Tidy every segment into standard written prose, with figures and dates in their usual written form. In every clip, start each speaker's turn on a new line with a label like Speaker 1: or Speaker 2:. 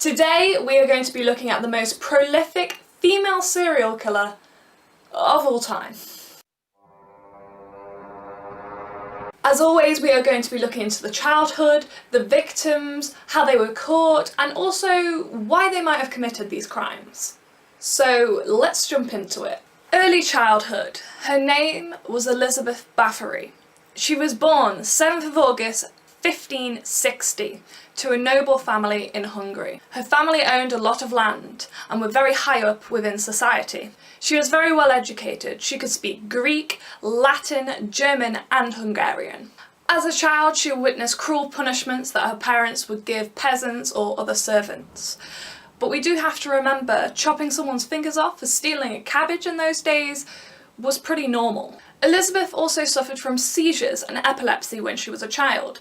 Speaker 1: Today we are going to be looking at the most prolific female serial killer of all time. As always, we are going to be looking into the childhood, the victims, how they were caught, and also why they might have committed these crimes. So let's jump into it. Early childhood. Her name was Elizabeth Bathory. She was born 7th of August 1560 to a noble family in Hungary. Her family owned a lot of land and were very high up within society. She was very well educated. She could speak Greek, Latin, German and Hungarian. As a child, she witnessed cruel punishments that her parents would give peasants or other servants. But we do have to remember, chopping someone's fingers off for stealing a cabbage in those days was pretty normal. Elizabeth also suffered from seizures and epilepsy when she was a child.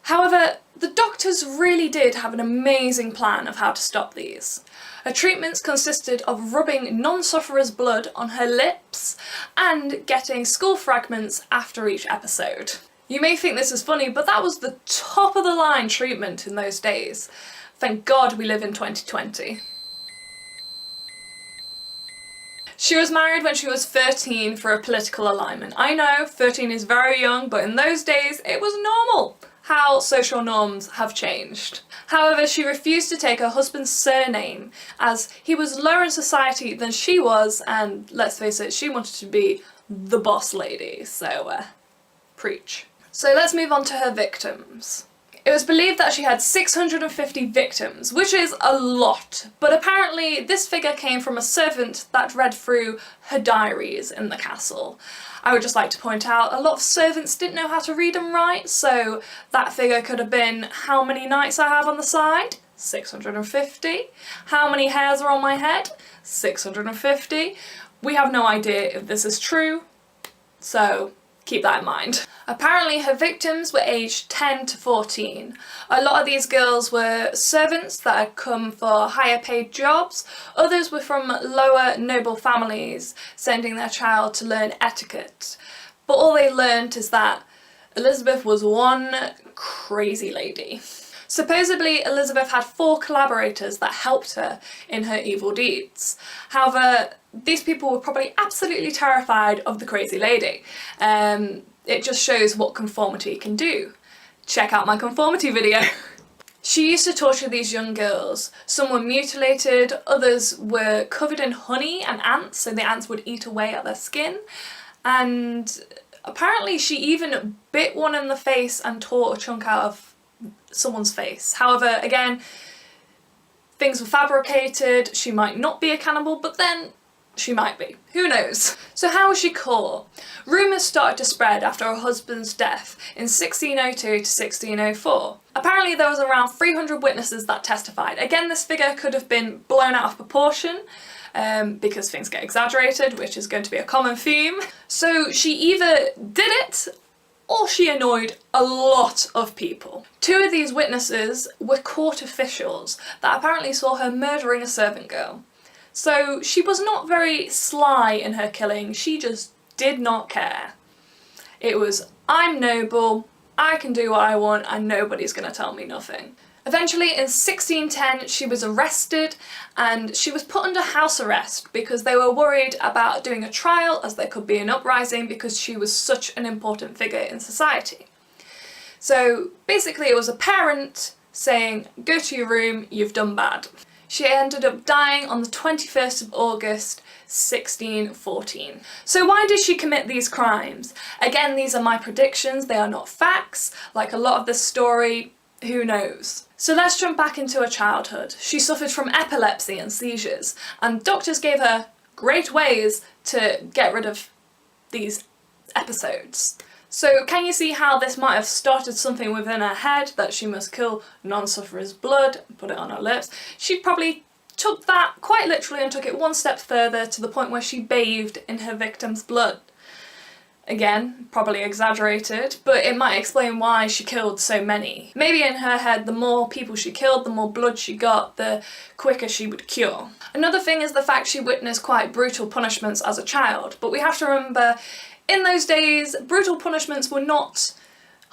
Speaker 1: However, the doctors really did have an amazing plan of how to stop these. Her treatments consisted of rubbing non-sufferer's blood on her lips and getting skull fragments after each episode. You may think this is funny, but that was the top of the line treatment in those days. Thank God we live in 2020. She was married when she was 13 for a political alignment. I know, 13 is very young, but in those days it was normal how social norms have changed. However, she refused to take her husband's surname as he was lower in society than she was, and let's face it, she wanted to be the boss lady, so preach. So let's move on to her victims. It was believed that she had 650 victims, which is a lot, but apparently this figure came from a servant that read through her diaries in the castle. I would just like to point out, a lot of servants didn't know how to read and write, so that figure could have been how many knights I have on the side? 650. How many hairs are on my head? 650. We have no idea if this is true, so keep that in mind. Apparently her victims were aged 10 to 14. A lot of these girls were servants that had come for higher paid jobs. Others were from lower noble families, sending their child to learn etiquette. But all they learnt is that Elizabeth was one crazy lady. Supposedly, Elizabeth had 4 collaborators that helped her in her evil deeds. However, these people were probably absolutely terrified of the crazy lady. It just shows what conformity can do. Check out my conformity video. She used to torture these young girls. Some were mutilated, others were covered in honey and ants, so the ants would eat away at their skin. And apparently she even bit one in the face and tore a chunk out of someone's face. However, again, things were fabricated. She might not be a cannibal, but then she might be. Who knows? So how was she caught? Rumours started to spread after her husband's death in 1602 to 1604. Apparently there was around 300 witnesses that testified. Again, this figure could have been blown out of proportion because things get exaggerated, which is going to be a common theme. So she either did it or she annoyed a lot of people. 2 of these witnesses were court officials that apparently saw her murdering a servant girl. So she was not very sly in her killing, she just did not care. It was, I'm noble, I can do what I want and nobody's gonna tell me nothing. Eventually in 1610 she was arrested and she was put under house arrest because they were worried about doing a trial as there could be an uprising because she was such an important figure in society. So basically it was a parent saying, go to your room, you've done bad. She ended up dying on the 21st of August 1614. So why did she commit these crimes? Again, these are my predictions, they are not facts. Like a lot of this story, who knows? So let's jump back into her childhood. She suffered from epilepsy and seizures, and doctors gave her great ways to get rid of these episodes. So can you see how this might have started something within her head, that she must kill non-sufferer's blood and put it on her lips? She probably took that quite literally and took it one step further to the point where she bathed in her victim's blood. Again, probably exaggerated, but it might explain why she killed so many. Maybe in her head, the more people she killed, the more blood she got, the quicker she would cure. Another thing is the fact she witnessed quite brutal punishments as a child, but we have to remember in those days, brutal punishments were not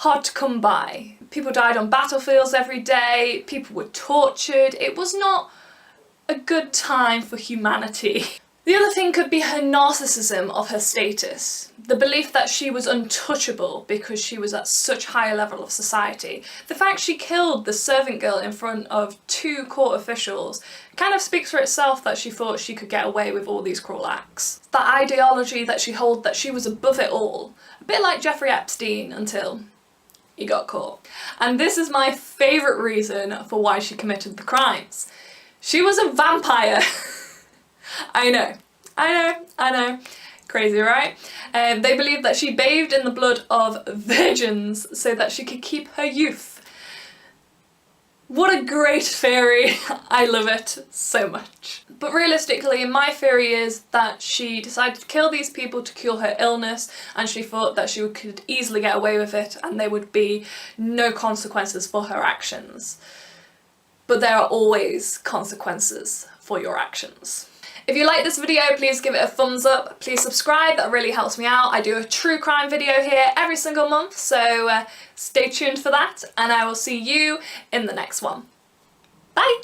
Speaker 1: hard to come by. People died on battlefields every day, people were tortured. It was not a good time for humanity. The other thing could be her narcissism of her status. The belief that she was untouchable because she was at such high a level of society. The fact she killed the servant girl in front of 2 court officials kind of speaks for itself, that she thought she could get away with all these cruel acts. That ideology that she held, that she was above it all. A bit like Jeffrey Epstein until he got caught. And this is my favourite reason for why she committed the crimes. She was a vampire. I know. Crazy, right? They believed that she bathed in the blood of virgins so that she could keep her youth. What a great theory. I love it so much. But realistically, my theory is that she decided to kill these people to cure her illness, and she thought that she could easily get away with it and there would be no consequences for her actions. But there are always consequences for your actions. If you like this video, please give it a thumbs up, please subscribe, that really helps me out. I do a true crime video here every single month, so stay tuned for that, and I will see you in the next one. Bye!